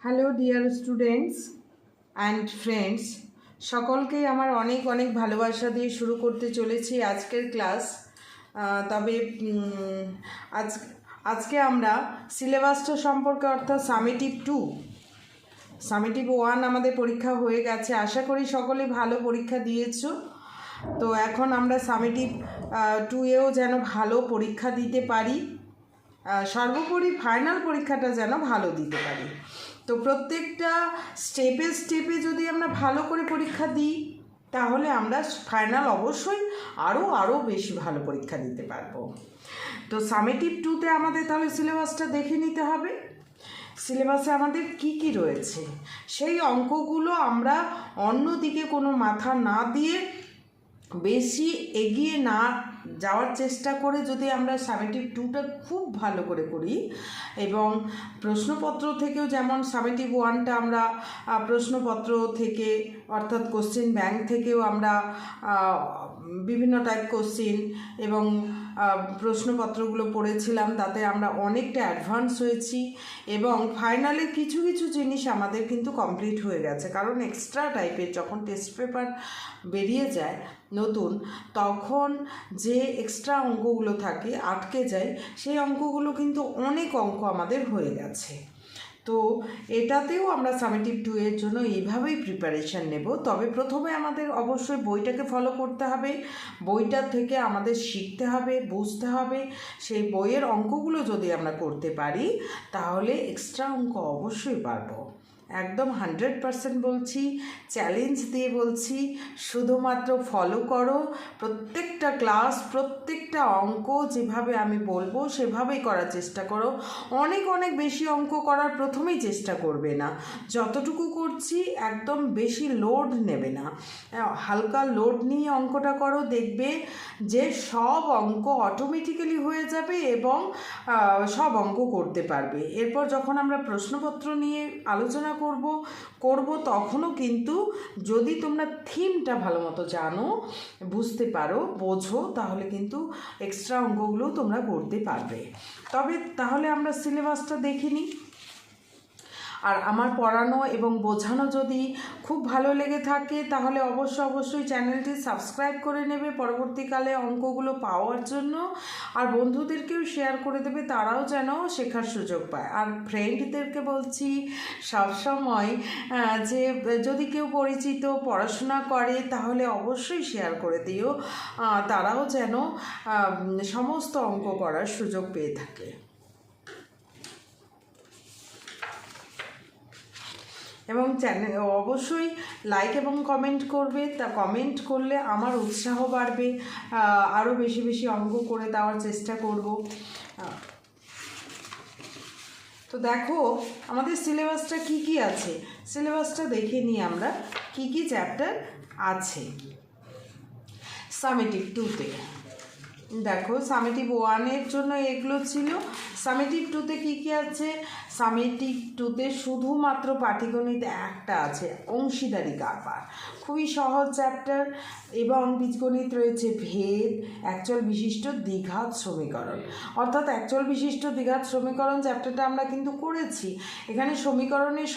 Hello dear students and friends, সকলকেই আমার অনেক অনেক ভালোবাসা দিয়ে শুরু করতে চলেছি আজকের ক্লাস। তবে আজকে আমরা সিলেবাসটা সম্পর্কে, অর্থাৎ সামেটিভ 1 আমাদের পরীক্ষা হয়ে গেছে। আশা করি সকলে ভালো পরীক্ষা দিয়েছো। তো এখন আমরা সামেটিভ 2-এও যেন ভালো পরীক্ষা দিতে পারি, সর্বোপরি ফাইনাল পরীক্ষাটা যেন ভালো দিতে পারি। তো প্রত্যেকটা স্টেপে যদি আমরা ভালো করে পরীক্ষা দিই, তাহলে আমরা ফাইনাল অবশ্যই আরও বেশি ভালো পরীক্ষা দিতে পারবো। তো সামেটিভ 2-তে আমাদের তাহলে সিলেবাসটা দেখে নিতে হবে। সিলেবাসে আমাদের কি রয়েছে, সেই অঙ্কগুলো আমরা অন্যদিকে কোনো মাথা না দিয়ে বেশি এগিয়ে না যাওয়ার চেষ্টা করে যদি আমরা সামেটিভ 2টা খুব ভালো করে করি, এবং প্রশ্নপত্র থেকেও যেমন সামেটিভ 1টা আমরা প্রশ্নপত্র থেকে অর্থাৎ কোশ্চেন ব্যাংক থেকেও আমরা বিভিন্ন টাইপ কোশ্চেন এবং প্রশ্নপত্রগুলো পড়েছিলাম, তাতে আমরা অনেকটা অ্যাডভান্স হয়েছি এবং ফাইনালে কিছু জিনিস আমাদের কিন্তু কমপ্লিট হয়ে গেছে। কারণ এক্সট্রা টাইপের যখন টেস্ট পেপার বেরিয়ে যায় নতুন, তখন যে এক্সট্রা অঙ্কগুলো থাকে আটকে যায়, সেই অঙ্কগুলো কিন্তু অনেক অঙ্ক আমাদের হয়ে গেছে। তো এটাতেও আমরা সামেটিভ 2-এর জন্য এইভাবেই প্রিপারেশান নেব। তবে প্রথমে আমাদের অবশ্যই বইটাকে ফলো করতে হবে, বইটার থেকে আমাদের শিখতে হবে, বুঝতে হবে। সেই বইয়ের অঙ্কগুলো যদি আমরা করতে পারি, তাহলে এক্সট্রা অঙ্ক অবশ্যই পারবো। একদম 100% বলছি, চ্যালেঞ্জ দিয়ে বলছি, শুধুমাত্র ফলো করো। প্রত্যেকটা ক্লাস, প্রত্যেকটা অঙ্ক যেভাবে আমি বলবো সেভাবেই করার চেষ্টা করো। অনেক বেশি অঙ্ক করার প্রথমেই চেষ্টা করবে না, যতটুকু করছি একদম বেশি লোড নেবে না, হালকা লোড নিয়ে অঙ্কটা করো। দেখবে যে সব অঙ্ক অটোমেটিক্যালি হয়ে যাবে এবং সব অঙ্ক করতে পারবে। এরপর যখন আমরা প্রশ্নপত্র নিয়ে আলোচনা করব তখনও কিন্তু যদি তোমরা থিমটা ভালো মতো জানো, বুঝতে পারো, বোঝো, তাহলে কিন্তু এক্সট্রা অঙ্কগুলো তোমরা করতে পারবে। তবে তাহলে আমরা সিলেবাসটা দেখে নিই। আর আমার পড়ানো এবং বোঝানো যদি খুব ভালো লেগে থাকে, তাহলে অবশ্যই চ্যানেলটি সাবস্ক্রাইব করে নেবে পরবর্তীকালে অঙ্কগুলো পাওয়ার জন্য। আর বন্ধুদেরকেও শেয়ার করে দেবে, তারাও যেন শেখার সুযোগ পায়। আর ফ্রেন্ডদেরকে বলছি সবসময় যে যদি কেউ পরিচিত পড়াশোনা করে, তাহলে অবশ্যই শেয়ার করে দিও, তারাও যেন সমস্ত অঙ্ক করার সুযোগ পেয়ে থাকে। এবং চ্যানেল অবশ্যই লাইক এবং কমেন্ট করবে। তা কমেন্ট করলে আমার উৎসাহ বাড়বে, আরও বেশি অঙ্ক করে দেওয়ার চেষ্টা করব। তো দেখো আমাদের সিলেবাসটা কি আছে, সিলেবাসটা দেখে নিই আমরা কি চ্যাপ্টার আছে সামেটিভ 2-তে। দেখো সামেটিভ 1-এর জন্য এগুলো ছিল। সামেটিভ 2-তে কি আছে? সামেটিভ 2-তে শুধুমাত্র পাটিগণিত একটা আছে, অংশীদারি কারবার, খুবই সহজ চ্যাপ্টার। এবং বীজগণিত রয়েছে ভেদ, একচল বিশিষ্ট দ্বিঘাত সমীকরণ। অর্থাৎ একচল বিশিষ্ট দ্বিঘাত সমীকরণ চ্যাপ্টারটা আমরা কিন্তু করেছি। এখানে সমীকরণের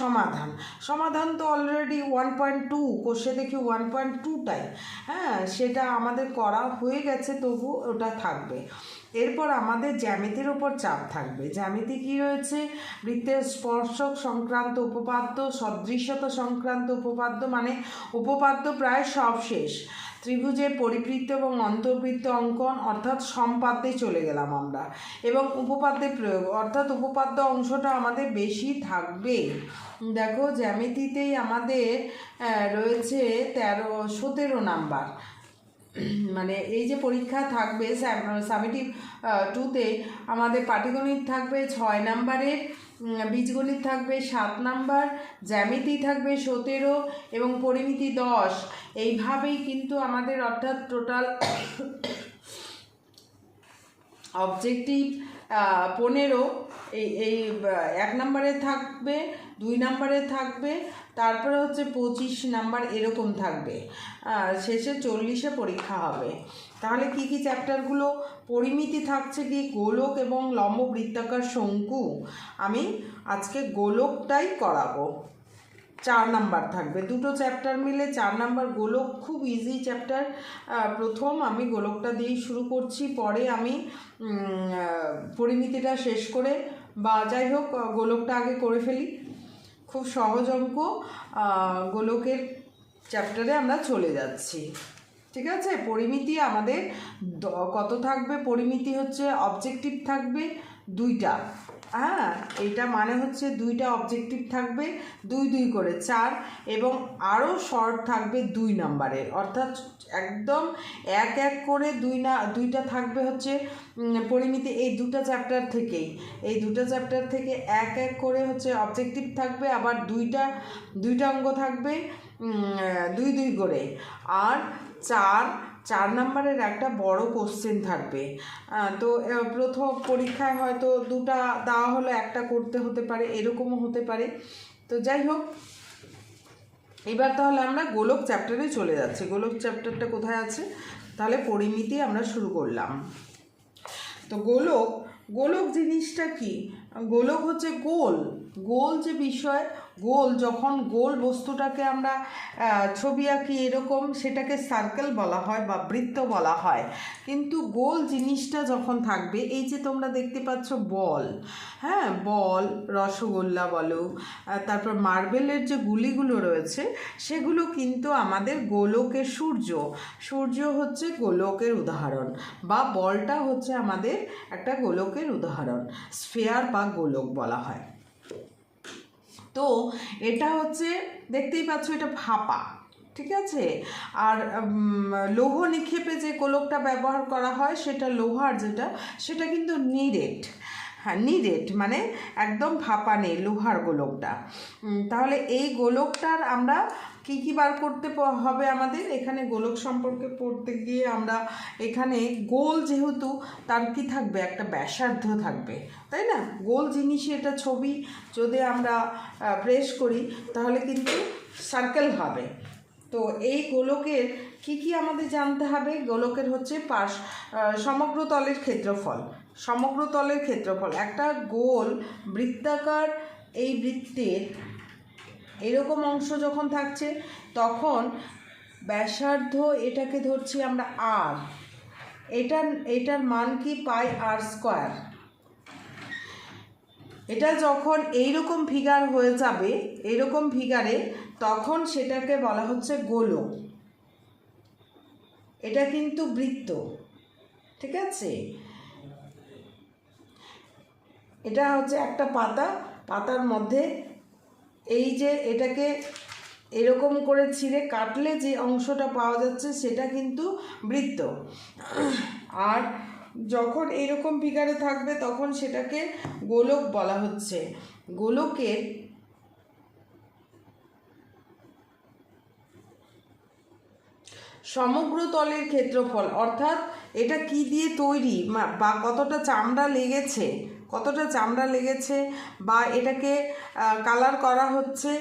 সমাধান তো অলরেডি 1.2 কোষে দেখি 1.2টাই, সেটা আমাদের করা হয়ে গেছে, তবু ওটা থাকবে। এরপর আমাদের জ্যামিতির ওপর চাপ থাকবে। জ্যামিতি কি রয়েছে? বৃত্তের স্পর্শক সংক্রান্ত উপপাদ্য, সদৃশ্যতা সংক্রান্ত উপপাদ্য, মানে উপপাদ্য প্রায় সব শেষ। ত্রিভুজের পরিবৃত্ত এবং অন্তর্বৃত্ত অঙ্কন, অর্থাৎ সম্পাদ্যে চলে গেলাম আমরা, এবং উপপাদ্যের প্রয়োগ, অর্থাৎ উপপাদ্য অংশটা আমাদের বেশি থাকবে। দেখো জ্যামিতিতেই আমাদের রয়েছে 17 নাম্বার, মানে এই যে পরীক্ষা থাকবে সামেটিভ 2-তে আমাদের পাটিগণিত থাকবে 6 নাম্বারের, বীজগণিত থাকবে 7 নাম্বার, জ্যামিতি থাকবে 17 এবং পরিমিতি 10। এইভাবেই কিন্তু আমাদের অর্থাৎ টোটাল অবজেক্টিভ 15। এই 1 নাম্বারে থাকবে, 2 নাম্বারে থাকবে, তারপরে হচ্ছে 25 নাম্বার, এরকম থাকবে। শেষে 40-এ পরীক্ষা হবে। তাহলে কি চ্যাপ্টারগুলো? পরিমিতি থাকছে কি গোলক এবং লম্ব বৃত্তাকার শঙ্কু, আমি আজকে গোলকটাই করাবো। 4 নাম্বার থাকবে, দুটো চ্যাপ্টার মিলে 4 নাম্বার গোলক। খুব ইজি চ্যাপ্টার। প্রথম আমি গোলকটা দিয়েই শুরু করছি, পরে আমি পরিমিতিটা শেষ করে, বা যাই হোক গোলকটা আগে করে ফেলি। খুব সহজ অঙ্ক। গোলকের চ্যাপ্টারে আমরা চলে যাচ্ছি। ঠিক আছে, পরিমিতি আমাদের কত থাকবে? পরিমিতি হচ্ছে অবজেক্টিভ থাকবে 2টা। হ্যাঁ, এইটা মানে হচ্ছে 2টা অবজেক্টিভ থাকবে, 2 2 করে 4, এবং আরও শর্ট থাকবে 2 নাম্বারের, অর্থাৎ একদম 1 1 করে 2টা থাকবে হচ্ছে পরিমিতি। এই দুটো চ্যাপ্টার থেকেই, এই দুটো চ্যাপ্টার থেকে 1 1 করে হচ্ছে অবজেক্টিভ থাকবে, আবার দুইটা অঙ্ক থাকবে 2 2 করে, আর 4 নাম্বারের একটা বড় কোশ্চেন থাকবে। তো প্রথম পরীক্ষায় হয়তো 2টা দেওয়া হলো, একটা করতে হতে পারে, এরকমও হতে পারে। তো যাই হোক, এবার তাহলে আমরা গোলক চ্যাপ্টারে চলে যাচ্ছি। গোলক চ্যাপ্টারটা কোথায় আছে? তাহলে পরিমিতি আমরা শুরু করলাম। তো গোলক জিনিসটা কি? গোলক হচ্ছে গোল যে বিষয়, যখন গোল বস্তুটাকে আমরা ছবি আঁকি এরকম, সেটাকে সার্কেল বলা হয় বা বৃত্ত বলা হয়। কিন্তু গোল জিনিসটা যখন থাকবে, এই যে তোমরা দেখতে পাচ্ছ বল, হ্যাঁ, বল, রসগোল্লা বলো, তারপর মার্বেলের যে গুলিগুলো রয়েছে, সেগুলো কিন্তু আমাদের গোলকের সূর্য হচ্ছে গোলকের উদাহরণ, বা বলটা হচ্ছে আমাদের একটা গোলকের উদাহরণ, স্ফিয়ার বা গোলক বলা হয়। তো এটা হচ্ছে, দেখতেই পাচ্ছ, এটা ফাঁপা, ঠিক আছে। আর লৌহ নিক্ষেপে যে গোলকটা ব্যবহার করা হয়, সেটা লোহার সেটা কিন্তু নিরেট। হ্যাঁ, নিরেট মানে একদম ফাঁপা নেই লোহার গোলকটা। তাহলে এই গোলকটার আমরা কি বার করতে হবে আমাদের? এখানে গোলক সম্পর্কে পড়তে গিয়ে আমরা এখানে গোল, যেহেতু তার কি থাকবে? একটা ব্যাসার্ধ থাকবে, তাই না? গোল জিনিসে এটা ছবি যদি আমরা প্রেস করি, তাহলে কিন্তু সার্কেল হবে। তো এই গোলকের কি আমাদের জানতে হবে? গোলকের হচ্ছে সমগ্র তলের ক্ষেত্রফল। একটা গোল বৃত্তাকার, এই বৃত্তের এরকম অংশ যখন থাকছে, তখন ব্যাসার্ধ, এটাকে ধরছি আমরা আর, এটার মান কি? পাই আর স্কোয়ার। এটা যখন এইরকম ফিগার হয়ে যাবে, এরকম ফিগারে, তখন সেটাকে বলা হচ্ছে গোলক। এটা কিন্তু বৃত্ত, ঠিক আছে। এটা হচ্ছে একটা পাতার মধ্যে, এই যে এটাকে এরকম করে ছিঁড়ে কাটলে যে অংশটা পাওয়া যাচ্ছে, সেটা কিন্তু বৃত্ত। আর যখন এইরকম ফিগারে থাকবে, তখন সেটাকে গোলক বলা হচ্ছে। গোলকের সমগ্র তলের ক্ষেত্রফল, অর্থাৎ এটা কি দিয়ে তৈরি, বা কতটা চামড়া লেগেছে, বা এটাকে কালার করা হচ্ছে,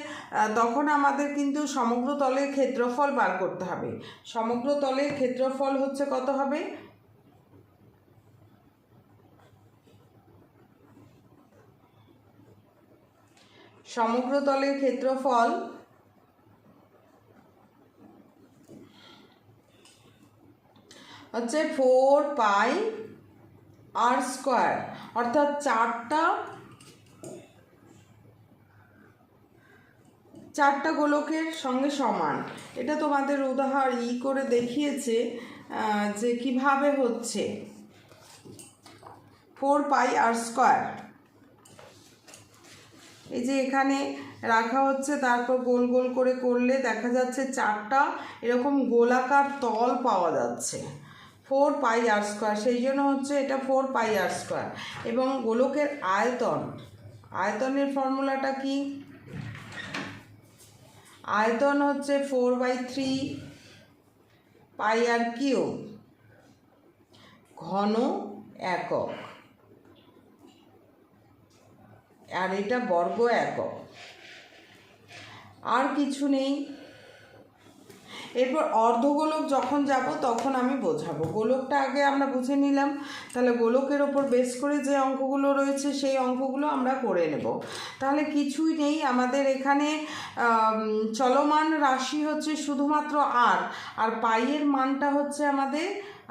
তখন আমাদের কিন্তু সমগ্র তলের ক্ষেত্রফল বার করতে হবে। সমগ্র তলের ক্ষেত্রফল হচ্ছে কত হবে? সমগ্র তলের ক্ষেত্রফল হচ্ছে 4 পাই আর স্কোয়ার, অর্থাৎ 4টা গোলকের সঙ্গে সমান। এটা তোমাদের উদাহরণ করে দেখিয়েছে যে কিভাবে হচ্ছে 4 পাই আর স্কোয়ার। এই যে এখানে রাখা হচ্ছে, তারপর গোল গোল করে করলে দেখা যাচ্ছে 4টা এরকম গোলাকার তল পাওয়া যাচ্ছে। 4 পাই আর স্কোয়ার, সেই জন্য হচ্ছে এটা 4 পাই আর স্কোয়ার। এবং গোলকের আয়তনের ফর্মুলাটা কি? আয়তন হচ্ছে 4/3 পাই আর কিউব, ঘন একক, আর এটা বর্গ একক, আর কিছু নেই। এরপর অর্ধগোলক যখন যাব তখন আমি বোঝাবো। গোলকটা আগে আমরা বুঝে নিলাম, তাহলে গোলকের ওপর বেস করে যে অঙ্কগুলো রয়েছে সেই অঙ্কগুলো আমরা করে নেব। তাহলে কিছুই নেই আমাদের এখানে, চলমান রাশি হচ্ছে শুধুমাত্র আর পাইয়ের মানটা হচ্ছে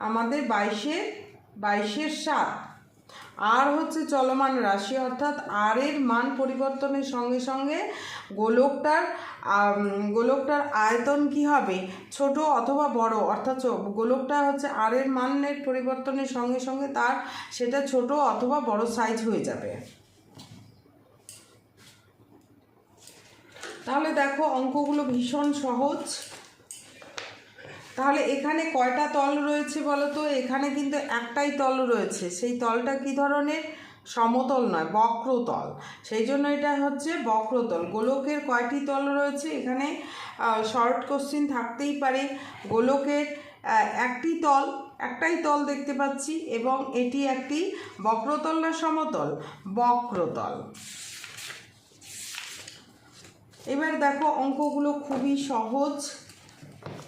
আমাদের 22-7। আর হচ্ছে চলমান রাশি, অর্থাৎ আর এর মান পরিবর্তনের সঙ্গে সঙ্গে গোলকটার আয়তন কি হবে, ছোট অথবা বড়, অর্থাৎ গোলকটা হচ্ছে আর এর মানের পরিবর্তনের সঙ্গে সঙ্গে সেটা ছোট অথবা বড় সাইজ হয়ে যাবে। তাহলে দেখো অঙ্কগুলো ভীষণ সহজ। তাহলে এখানে কয়টা তল রয়েছে বলো তো? এখানে কিন্তু একটাই তল রয়েছে, সেই তলটা কি ধরনের? সমতল নয়, বক্রতল। সেই জন্য এটা হচ্ছে বক্রতল। গোলকের কয়টি তল রয়েছে? এখানে শর্ট কোশ্চিন থাকতেই পারে। গোলকের একটাই তল দেখতে পাচ্ছি, এবং এটি একটি বক্রতল না সমতল? বক্রতল। এবার দেখো অঙ্কগুলো খুবই সহজ।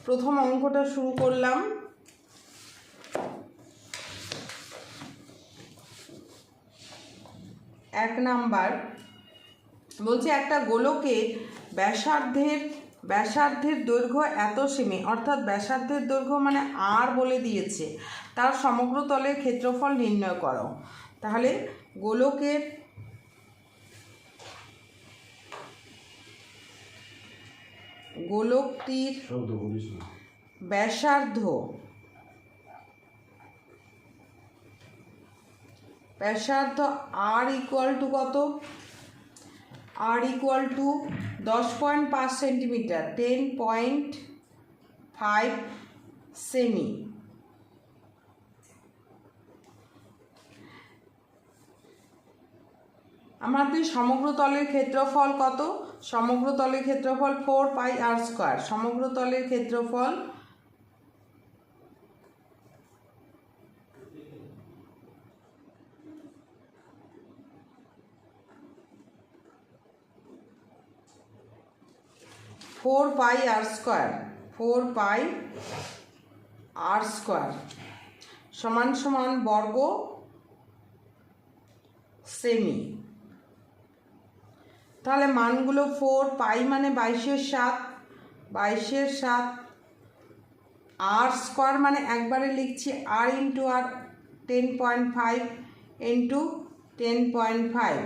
প্রথম অঙ্কটা শুরু করলাম। 1 নাম্বার বলছে একটা গোলকের ব্যাসার্ধের দৈর্ঘ্য এত সেমি, অর্থাৎ ব্যাসার্ধের দৈর্ঘ্য মানে আর বলে দিয়েছে, তার সমগ্র তলের ক্ষেত্রফল নির্ণয় করো। তাহলে গোলকটির ব্যাসার্ধ আর ইকুয়াল টু কত? আর ইকুয়াল টু 10.5 সেন্টিমিটার, 10.5 সেমি। আমাদের সমগ্র তলের ক্ষেত্রফল কত? সমগ্র তলের ক্ষেত্রফল 4πr²। সমগ্র তলের ক্ষেত্রফল 4πr² সমান বর্গ সেমি। তাহলে মানগুলো 4π মানে 22/7, r² মানে একবারে লিখছি r ইন্টু আর, 10.5 ইন্টু 10.5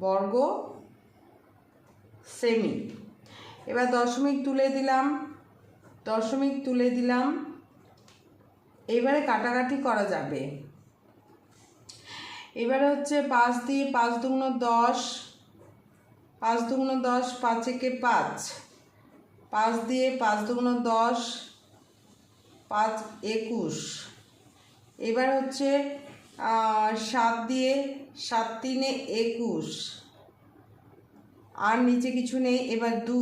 বর্গ সেমি। এবার দশমিক তুলে দিলাম। এবারে কাটাকাটি করা যাবে। এবারে হচ্ছে 5 দিয়ে 5 দুগুণ 10, 5 দুগুণ 10, 5 একে 5, 5 দিয়ে 5 দুগুণ 10, 5 21। এবার হচ্ছে 7 দিয়ে 7 3 21, আর নিচে কিছু নেই। এবার 2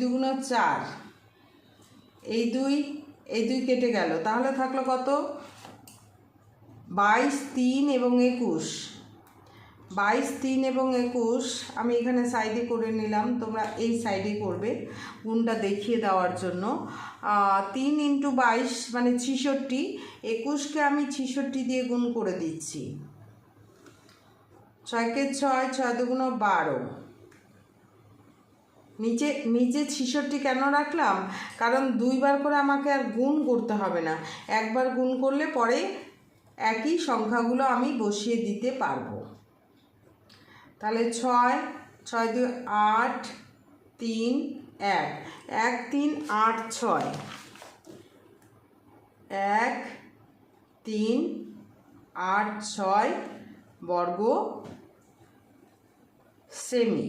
দুগুণ 4, এই দুই কেটে গেল, তাহলে থাকলো কত? 22, 3 এবং 21। 22, 3 এবং 21 আমি এখানে সাইডে করে নিলাম, তোমরা এই সাইডে করবে গুণটা দেখিয়ে দেওয়ার জন্য। 3 ইন্টু 22 মানে 66, 21কে আমি 66 দিয়ে গুণ করে দিচ্ছি। 6 কে 6, 6 দুগুণ 12। নিচে 66 কেন রাখলাম? কারণ 2 বার করে আমাকে আর গুণ করতে হবে না, একবার গুণ করলে পরে একই সংখ্যাগুলো আমি বসিয়ে দিতে পারবো। তাহলে 6 2 8 3 1, 1 3 8 6, 1 3 8 6 বর্গ সেমি।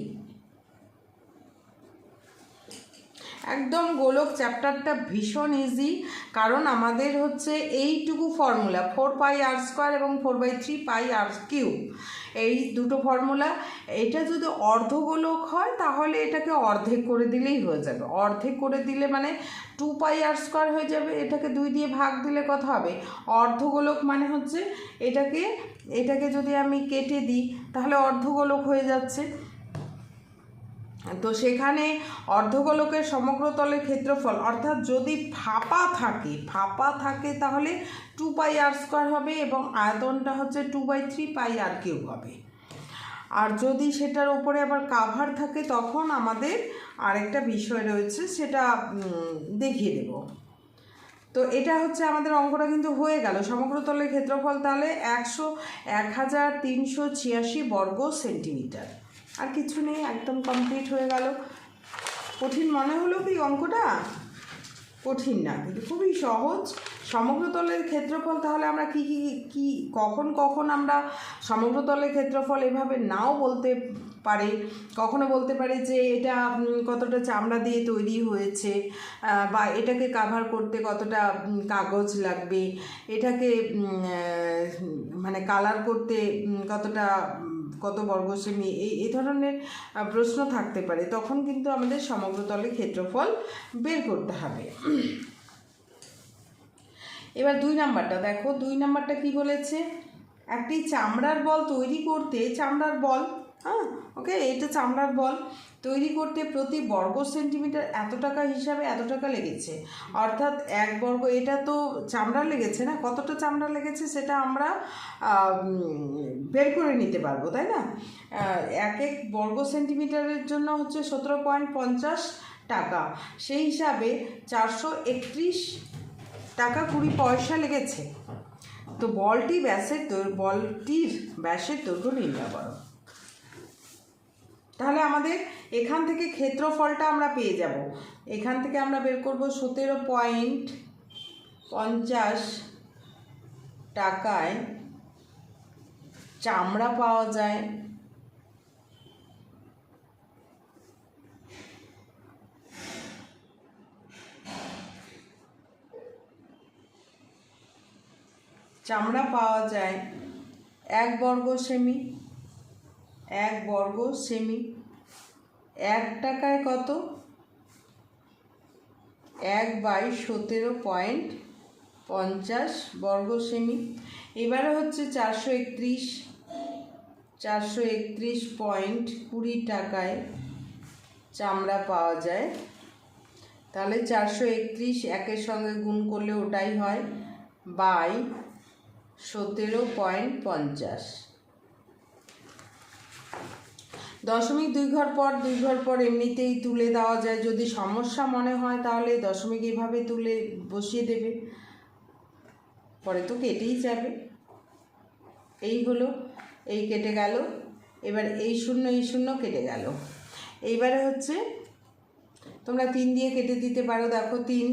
একদম গোলক চ্যাপ্টারটা ভীষণ ইজি, কারণ আমাদের হচ্ছে এইটুকু ফর্মুলা 4πr² এবং 4/3πr³ এই দুটো ফর্মুলা। এটা যদি অর্ধগোলক হয় তাহলে এটাকে অর্ধেক করে দিলেই হয়ে যাবে। অর্ধেক করে দিলে মানে 2πr² হয়ে যাবে, এটাকে 2 দিয়ে ভাগ দিলে কত হবে? অর্ধগোলক মানে হচ্ছে এটাকে যদি আমি কেটে দিই তাহলে অর্ধগোলক হয়ে যাচ্ছে। তো সেখানে অর্ধগোলকের সমগ্র তলের ক্ষেত্রফল অর্থাৎ যদি ফাঁপা থাকে তাহলে 2πr² হবে এবং আয়তনটা হচ্ছে 2/3πr³ হবে। আর যদি সেটার উপরে আবার কাভার থাকে তখন আমাদের আরেকটা বিষয় রয়েছে, সেটা দেখিয়ে দেব। তো এটা হচ্ছে আমাদের অঙ্কটা কিন্তু হয়ে গেল। সমগ্র তলের ক্ষেত্রফল তাহলে 1386 বর্গ সেন্টিমিটার। আর কিছু নেই, একদম কমপ্লিট হয়ে গেল। কঠিন মনে হলো কি অঙ্কটা? কঠিন না, কিন্তু খুবই সহজ। সমগ্র তলের ক্ষেত্রফল তাহলে আমরা কি কখন আমরা সমগ্র তলের ক্ষেত্রফল এভাবে নাও বলতে পারি। কখনো বলতে পারি যে এটা কতটা চামড়া দিয়ে তৈরি হয়েছে, বা এটাকে কাভার করতে কতটা কাগজ লাগবে, এটাকে মানে কালার করতে কত বর্গ সেমি, এই ধরনের প্রশ্ন থাকতে পারে। তখন কিন্তু আমাদের সমগ্র তলের ক্ষেত্রফল বের করতে হবে। এবার 2 নাম্বারটা দেখো। 2 নাম্বারটা কি বলেছে? একটি চামড়ার বল তৈরি করতে, চামড়ার বল, হ্যাঁ ওকে, এটা চামড়ার বল তৈরি করতে প্রতি বর্গ সেন্টিমিটার এত টাকা হিসাবে এত টাকা লেগেছে। অর্থাৎ 1 বর্গ, এটা তো চামড়া লেগেছে না, কতটা চামড়া লেগেছে সেটা আমরা বের করে নিতে পারবো, তাই না? 1 বর্গ সেন্টিমিটারের জন্য হচ্ছে 17.50 টাকা, সেই হিসাবে 431 টাকা 20 পয়সা লেগেছে। তো বলটির ব্যাসের দৈর্ঘ্য নির্ণয় করো। তাহলে আমাদের এখান থেকে ক্ষেত্রফলটা আমরা পেয়ে যাব। এখান থেকে আমরা বের করব 17.50 টাকায় চামড়া পাওয়া যায়, চামড়া পাওয়া যায় 1 বর্গ সেমি। 1 বর্গ সেমি 1 টাকায় কত? 1/17.50 বর্গ সেমি। এবারে হচ্ছে 431.20 টাকায় চামড়া পাওয়া যায়। তাহলে 431 1-এর সঙ্গে গুণ করলে ওটাই হয়, বাই 17.50। দশমিক 2 ঘর পর এমনিতেই তুলে দেওয়া যায়। যদি সমস্যা মনে হয় তাহলে দশমিক এভাবে তুলে বসিয়ে দেবে, পরে তো কেটেই যাবে। এই হলো, এই কেটে গেল। এবার এই শূন্য কেটে গেল। এইবারে হচ্ছে তোমরা 3 দিয়ে কেটে দিতে পারো। দেখো 3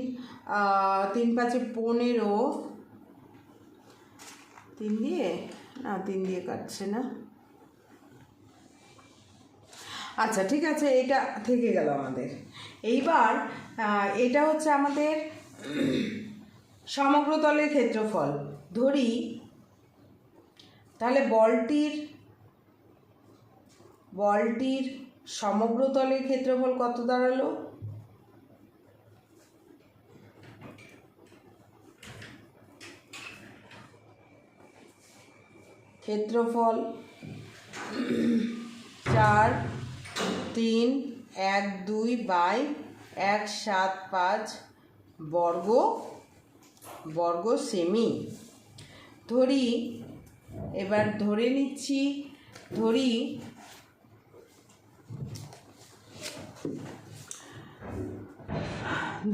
5 15, 3 দিয়ে কাটছে না। আচ্ছা ঠিক আছে, এটা থেকে গেল আমাদের। এইবার এটা হচ্ছে আমাদের সমগ্র তলের ক্ষেত্রফল ধরি। তাহলে বলটির সমগ্র তলের ক্ষেত্রফল কত দাঁড়ালো? ক্ষেত্রফল 4,3,1,2/175 বর্গ সেমি ধরি। এবার ধরে নিচ্ছি,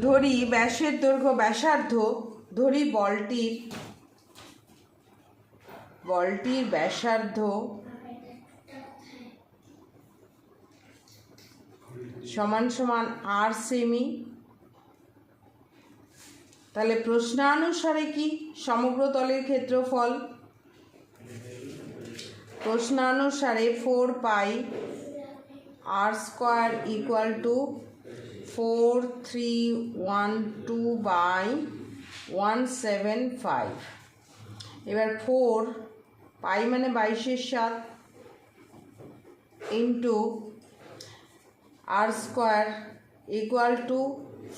ধরি ব্যাসের দৈর্ঘ্য ব্যাসার্ধ, ধরি বলটির ব্যাসার্ধ সমান r সেমি। তাহলে প্রশ্নানুসারে কি সমগ্র তলের ক্ষেত্রফল? প্রশ্নানুসারে 4πr² = 4312/175। এবার 4 পাই মানে 22/7 ইন্টু r² =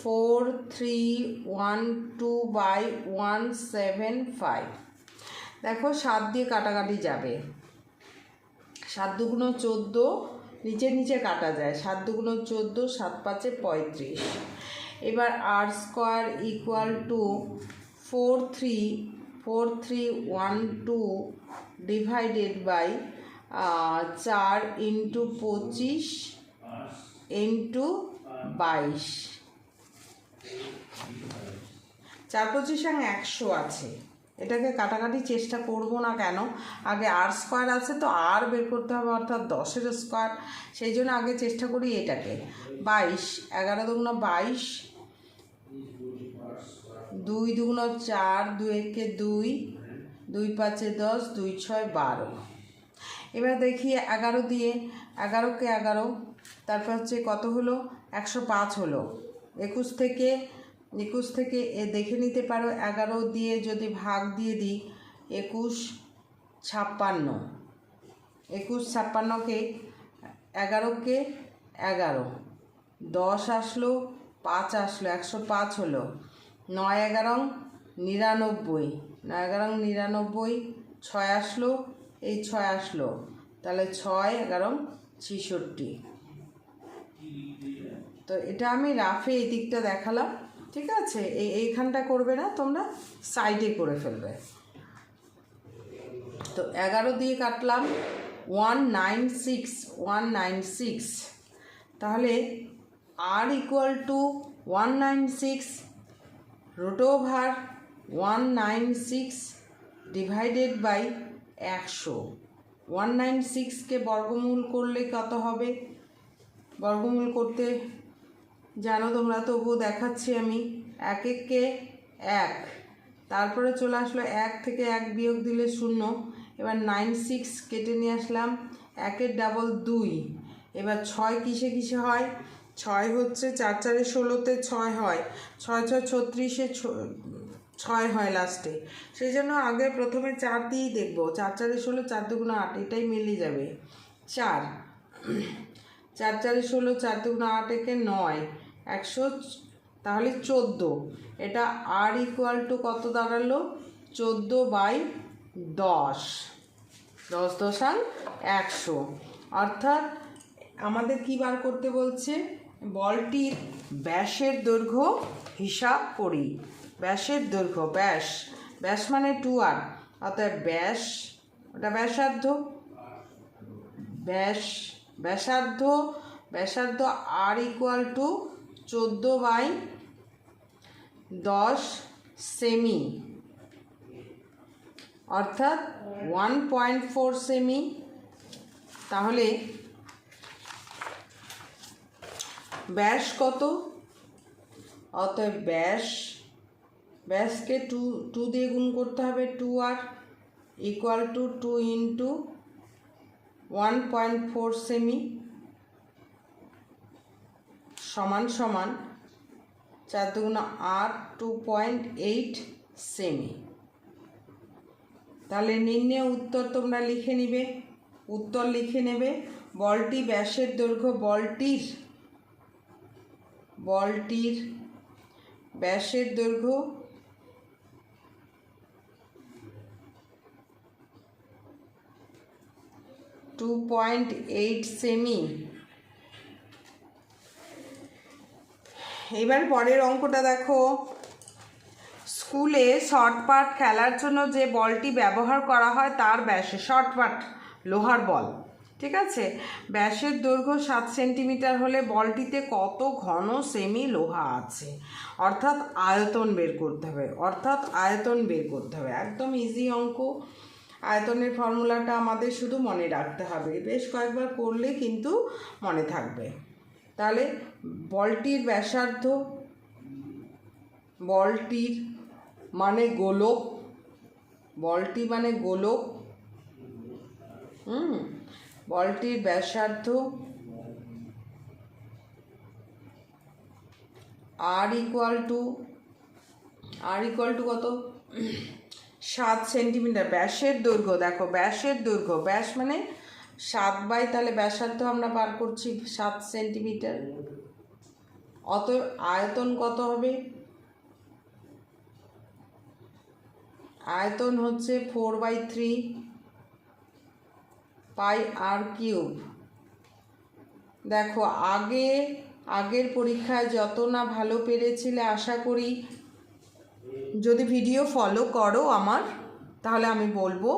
4312/175। দেখো 7 দিয়ে কাটাকাটি যাবে, 7 × 2 = 14, নিচে নিচে কাটা যায়, 7 দুগুণ 14, 7 পাঁচে 35। এবার r square equal to 4312 divided by 4 into 25 into 22। 4 25 100 আছে। এটাকে কাটাকাটি চেষ্টা করব না, কেন আগে আর স্কোয়ার আছে তো আর বের করতে হবে, অর্থাৎ 10-এর স্কোয়ার। সেই জন্য আগে চেষ্টা করি এটাকে। 22, 11 দুগুণ 22, 2 দুগুণ 4, 2 একে 2, 2 পাঁচে 10, 2 6 12। এবার দেখি 11 দিয়ে, 11কে 11, তারপর হচ্ছে কত হলো, 105 হলো। 21 থেকে এ দেখে নিতে পারো, 11 দিয়ে যদি ভাগ দিয়ে দিই, 21 56, 21 56কে 11কে 11, 10 আসলো, 5 আসলো, 105 হলো। 9 11 99, 9 11 99, 6 আসলো, এই 6 আসলো, তাহলে 6 11 66। তো এটা আমি রাফে এই দিকটা দেখালাম, ঠিক আছে। এইখানটা করবে না তোমরা, সাইডে করে ফেলবে। তো 11 দিয়ে কাটলাম 196, তাহলে r equal to 196 root over 196 divided by 100। 196কে বর্গমূল করলে কত হবে? বর্গমূল করতে জানো তোমরা, তবুও দেখাচ্ছি আমি। 1 একে 1, তারপরে চলে আসলো 1 থেকে 1 বিয়োগ দিলে 0। এবার 96 কেটে নিয়ে আসলাম, 1-এর ডাবল 2। এবার 6 কিসে কিসে হয়? 6 হচ্ছে 4 4-এ 16-তে 6 হয়, 6 6 36-এ 6 হয় লাস্টে। সেই জন্য আগে প্রথমে 4 দিয়েই দেখবো। 4 4-এ 16, 4 দুগুণ 8, এটাই মিলিয়ে যাবে। 4 4 4-এ 16, 4 দুগুণ 8 একে 9, 100, তাহলে 14। এটা আর ইকুয়াল টু কত দাঁড়ালো? 14/10, 10 দশাং 100। অর্থাৎ আমাদের কি বার করতে বলছে? বলটির ব্যাসের দৈর্ঘ্য হিসাব করি। ব্যাসের দৈর্ঘ্য, ব্যাস মানে 2r, অর্থাৎ ব্যাস, ওটা ব্যাসার্ধ, ব্যাসার্ধ আর ইকুয়াল টু 14/10 সেমি, অর্থাৎ 1.4 সেমি। তাহলে ব্যাস কত? অতএব ব্যাসকে 2 দিয়ে গুণ করতে হবে, 2r equal to 2 into 1.4 semi সমান 4 দুগুণ 8, 2.8 সেমি। তাহলে নির্ণয় উত্তর তোমরা লিখে নিবে, উত্তর লিখে নেবে। বলটি ব্যাসের দৈর্ঘ্য, বলটির ব্যাসের দৈর্ঘ্য 2.8 সেমি। এবার পরের অঙ্কটা দেখো। স্কুলে শর্ট পাট খেলার জন্য যে বলটি ব্যবহার করা হয় তার ব্যাসে, শর্ট পাট লোহার বল, ঠিক আছে, ব্যাসের দৈর্ঘ্য 7 সেন্টিমিটার হলে বলটিতে কত ঘন সেমি লোহা আছে? অর্থাৎ আয়তন বের করতে হবে। একদম ইজি অঙ্ক। আয়তনের ফর্মুলাটা আমাদের শুধু মনে রাখতে হবে, বেশ কয়েকবার করলে কিন্তু মনে থাকবে। তাহলে বলটির ব্যাসার্ধ, বলটির মানে গোলক, বলটির ব্যাসার্ধ আর ইকুয়াল টু কত? 7 সেন্টিমিটার। ব্যাসের দৈর্ঘ্য, দেখো ব্যাসের দৈর্ঘ্য, ব্যাস মানে 7 তাহলে ব্যাসার্ধ আমরা বার করছি 7 সেন্টিমিটার। অতএব আয়তন কত হবে? আয়তন হচ্ছে 4/3 পাই r কিউব দেখো আগের পরীক্ষায় যত না ভালো পেরেছিলে, আশা করি যদি ভিডিও ফলো করো আমার, তাহলে আমি বলবো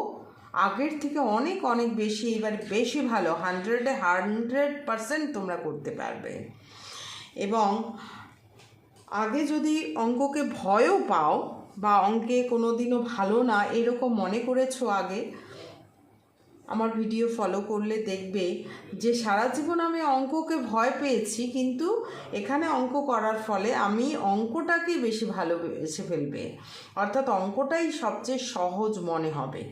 আগের থেকে অনেক অনেক বেশি, এবার বেশি ভালো 100% তোমরা করতে পারবে। এবং আগে যদি অঙ্ককে ভয়ও পাও বা অঙ্কে কোনো দিনও ভালো না এরকম মনে করেছো আগে, আমার ভিডিও ফলো করলে দেখবে যে সারা জীবন আমি অঙ্ককে ভয় পেয়েছি, কিন্তু এখানে অঙ্ক করার ফলে আমি অঙ্কটাকেই বেশি ভালোবেসে ফেলবে, অর্থাৎ অঙ্কটাই সবচেয়ে সহজ মনে হবে।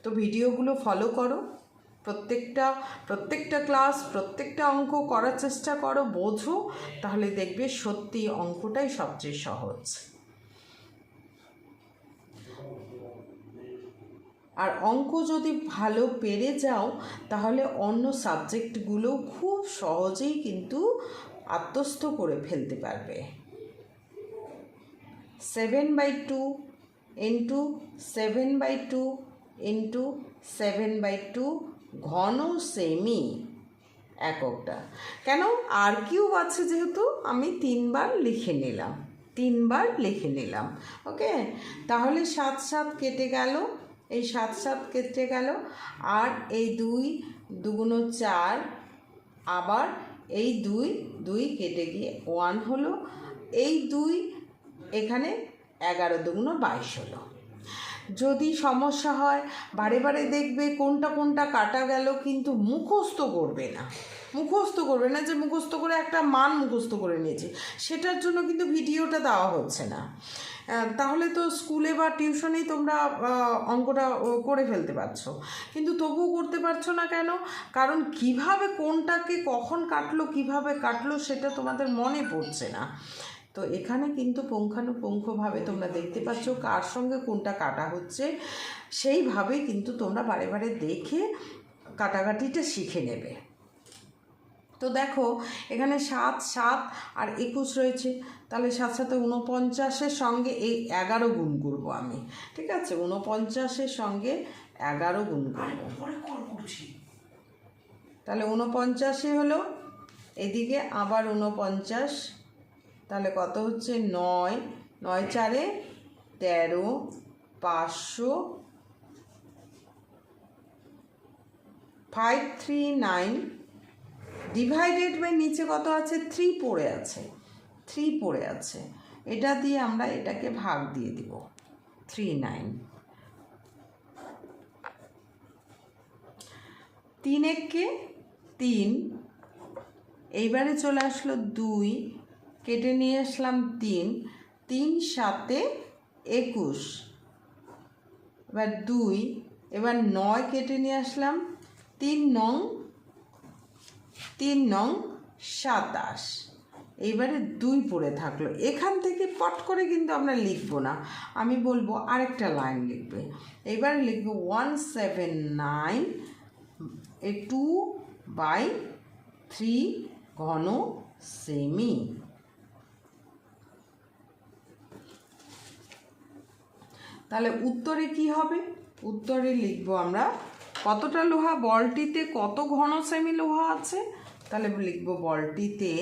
তো ভিডিওগুলো ফলো করো, প্রত্যেকটা ক্লাস, প্রত্যেকটা অঙ্ক করার চেষ্টা করো, বোঝো, তাহলে দেখবে সত্যি অঙ্কটাই সবচেয়ে সহজ। আর অঙ্ক যদি ভালো পেরে যাও তাহলে অন্য সাবজেক্টগুলো খুব সহজেই কিন্তু আত্মস্থ করে ফেলতে পারবে। 7/2 ইন্টু 7/2 ইন্টু 7/2 ঘন সেমি এককটা। কেন? আর কিউব আছে যেহেতু আমি 3বার লিখে নিলাম। ওকে, তাহলে 7 7 কেটে গেল, এই 7 7 কেটে গেল, আর এই 2 2 4, আবার এই 2 2 কেটে গিয়ে 1 হলো, এই 2 এখানে 11 2 22 হলো। যদি সমস্যা হয় বারে বারে দেখবে কোনটা কাটা গেল, কিন্তু মুখস্থ করবে না যে মুখস্থ করে একটা মান মুখস্থ করে নিয়েছি, সেটার জন্য কিন্তু ভিডিওটা দেওয়া হচ্ছে না। তাহলে তো স্কুলে বা টিউশনেই তোমরা অঙ্কটা করে ফেলতে পারছো, কিন্তু তবুও করতে পারছো না কেন? কারণ কিভাবে কোনটাকে কখন কাটলো সেটা তোমাদের মনে পড়ছে না। তো এখানে কিন্তু পুঙ্খানুপুঙ্খভাবে তোমরা দেখতে পাচ্ছ কার সঙ্গে কোনটা কাটা হচ্ছে, সেইভাবেই কিন্তু তোমরা বারে বারে দেখে কাটাকাটিটা শিখে নেবে। তো দেখো এখানে 7 7 আর 21 রয়েছে, তাহলে 7 7 49-এর সঙ্গে এই 11 গুণ করবো আমি, ঠিক আছে? 49-এর সঙ্গে 11 গুণ করবো, তাহলে 49 হলো, এদিকে আবার 49, তাহলে কত হচ্ছে? 9 9 4 13, 500, 539 ডিভাইডেড বাই নিচে কত আছে? 3 পড়ে আছে, এটা দিয়ে আমরা এটাকে ভাগ দিয়ে দিব, 39। 3 একে 3, এইবারে চলে আসলো 2, কেটে নিয়ে আসলাম 3 3 7 21, এবার 2, এবার 9 কেটে নিয়ে আসলাম, 3 9 27, এইবারে 2 পড়ে থাকলো। এখান থেকে পট করে কিন্তু আমরা লিখবো না, আমি বলবো আরেকটা লাইন লিখবে। এইবার লিখবো 179 2/3 ঘন সেমি। তাহলে উত্তরে কি হবে? উত্তরে লিখবো আমরা কতটা লোহা, বলটিতে কত ঘন সেমি লোহা আছে, তাহলে লিখবো বলটিতে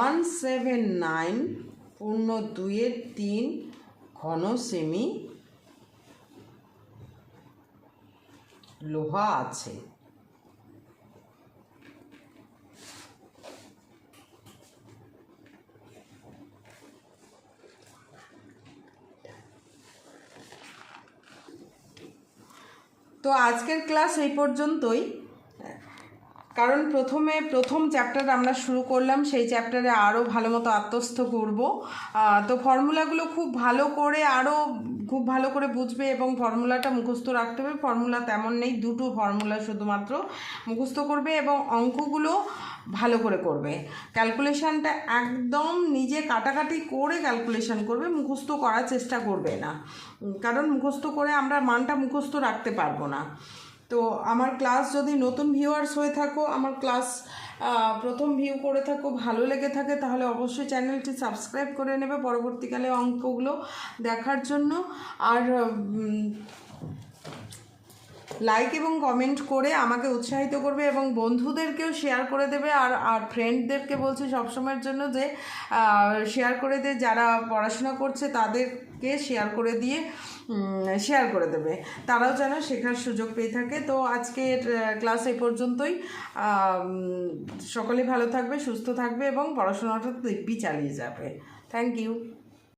179/2/3 ঘন সেমি লোহা আছে। তো আজকের ক্লাস এই পর্যন্তই, কারণ প্রথম চ্যাপ্টার আমরা শুরু করলাম, সেই চ্যাপ্টারে আরও ভালো মতো আত্মস্থ করব। তো ফর্মুলাগুলো খুব ভালো করে বুঝবে এবং ফর্মুলাটা মুখস্থ রাখতে হবে। ফর্মুলা তেমন নেই, 2টো ফর্মুলা শুধুমাত্র মুখস্থ করবে এবং অঙ্কগুলো ভালো করে করবে। ক্যালকুলেশানটা একদম নিজে কাটাকাটি করে ক্যালকুলেশান করবে, মুখস্থ করার চেষ্টা করবে না, কারণ মুখস্থ করে আমরা মানটা মুখস্থ রাখতে পারবো না। তো আমার ক্লাস যদি নতুন ভিউয়ার্স হয়ে থাকো, আমার ক্লাস প্রথম ভিউ করে থাকো, ভালো লেগে থাকে, তাহলে অবশ্যই চ্যানেলটি সাবস্ক্রাইব করে নেবে পরবর্তীকালে অঙ্কগুলো দেখার জন্য। আর লাইক এবং কমেন্ট করে আমাকে উৎসাহিত করবে এবং বন্ধুদেরকেও শেয়ার করে দেবে। আর ফ্রেন্ডদেরকে বলছি সবসময়ের জন্য যে শেয়ার করে দিয়ে যারা পড়াশোনা করছে তাদেরকে শেয়ার করে দেবে, তারাও যেন শেখার সুযোগ পেয়ে থাকে। তো আজকের ক্লাস এই পর্যন্তই। সকলেই ভালো থাকবে, সুস্থ থাকবে এবং পড়াশোনাটা দিব্যি চালিয়ে যাবে। Thank you.